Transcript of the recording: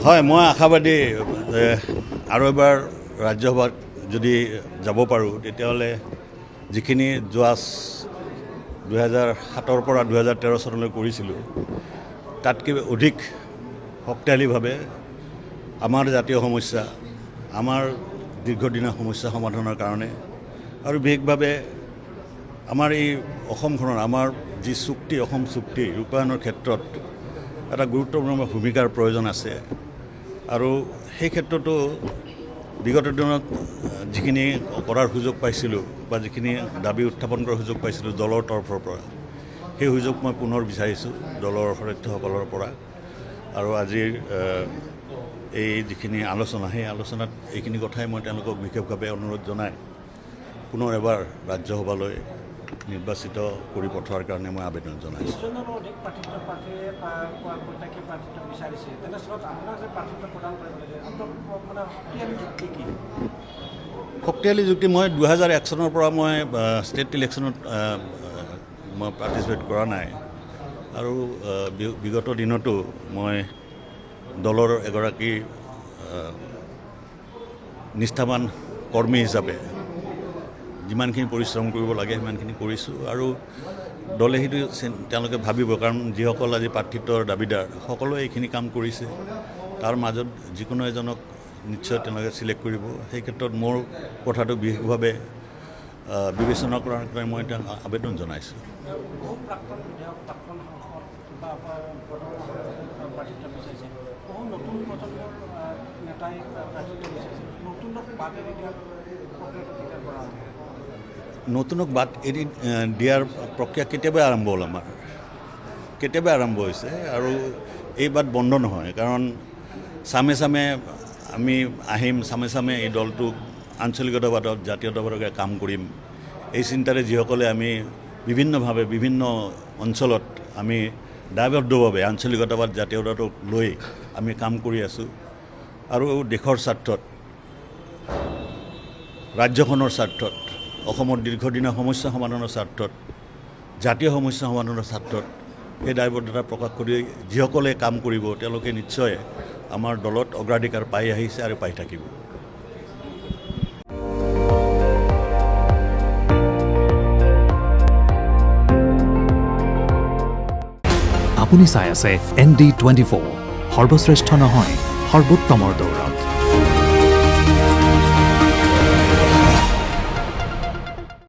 হয়, মই আশাবাদী আৰু এবাৰ ৰাজ্যসভাত যদি যাব পাৰোঁ তেতিয়াহ'লে যিখিনি যোৱা 2007 পৰা 2013 চনলৈ কৰিছিলোঁ তাতকৈ অধিক শক্তিশালীভাৱে আমাৰ জাতীয় সমস্যা, আমাৰ দীৰ্ঘদিনীয়া সমস্যা সমাধানৰ কাৰণে আৰু বিশেষভাৱে আমাৰ এই অসমখনৰ আমাৰ যি চুক্তি অসম চুক্তি ৰূপায়ণৰ ক্ষেত্ৰত এটা গুৰুত্বপূৰ্ণ ভূমিকাৰ প্ৰয়োজন আছে আৰু সেই ক্ষেত্ৰতো বিগত দিনত যিখিনি কৰাৰ সুযোগ পাইছিলোঁ বা যিখিনি দাবী উত্থাপন কৰাৰ সুযোগ পাইছিলোঁ দলৰ তৰফৰ পৰা সেই সুযোগ মই পুনৰ বিচাৰিছোঁ দলৰ সদস্যসকলৰ পৰা আৰু আজিৰ এই যিখিনি আলোচনা সেই আলোচনাত এইখিনি কথাই মই তেওঁলোকক বিশেষভাৱে অনুৰোধ জনাই পুনৰ এবাৰ ৰাজ্যসভালৈ নিৰ্বাচিত কৰি পঠোৱাৰ কাৰণে মই আবেদন জনাইছোঁ। শক্তিশালী যুক্তি মই 2001 চনৰ পৰা মই ষ্টেট ইলেকশ্যনত মই পাৰ্টিচিপেট কৰা নাই আৰু বিগত দিনতো মই দলৰ এগৰাকী নিষ্ঠাবান কৰ্মী হিচাপে যিমানখিনি পৰিশ্ৰম কৰিব লাগে সিমানখিনি কৰিছোঁ আৰু দলে সেইটো তেওঁলোকে ভাবিব কাৰণ যিসকল আজি প্ৰাৰ্থিত্বৰ দাবীদাৰ সকলোৱে এইখিনি কাম কৰিছে তাৰ মাজত যিকোনো এজনক নিশ্চয় তেওঁলোকে চিলেক্ট কৰিব। সেই ক্ষেত্ৰত মোৰ কথাটো বিশেষভাৱে বিবেচনা কৰাৰ কাৰণে মই তেওঁক আবেদন জনাইছোঁ। নতুনক বাদ এৰি দিয়াৰ প্ৰক্ৰিয়া কেতিয়াবাই আৰম্ভ হ'ল, আমাৰ কেতিয়াবাই আৰম্ভ হৈছে আৰু এই বাট বন্ধ নহয় কাৰণ চামে চামে আমি আহিম, চামে চামে এই দলটোক আঞ্চলিকতাবাদত জাতীয়তাবাদকে কাম কৰিম এই চিন্তাৰে যিসকলে আমি বিভিন্নভাৱে বিভিন্ন অঞ্চলত আমি দায়বদ্ধভাৱে আঞ্চলিকতাবাদ জাতীয়তাটোক লৈ আমি কাম কৰি আছোঁ আৰু দেশৰ স্বাৰ্থত ৰাজ্যখনৰ স্বাৰ্থত অসমৰ দীৰ্ঘদিনীয়া সমস্যা সমাধানৰ স্বাৰ্থত জাতীয় সমস্যা সমাধানৰ স্বাৰ্থত এই দায়বদ্ধতা প্ৰকাশ কৰি যিসকলে কাম কৰিব তেওঁলোকে নিশ্চয় আমাৰ দলত অগ্ৰাধিকাৰ পাই আহিছে আৰু পাই থাকিব। আপুনি চাই আছে ND24, সৰ্বশ্ৰেষ্ঠ নহয় সৰ্বোত্তমৰ দৌৰত।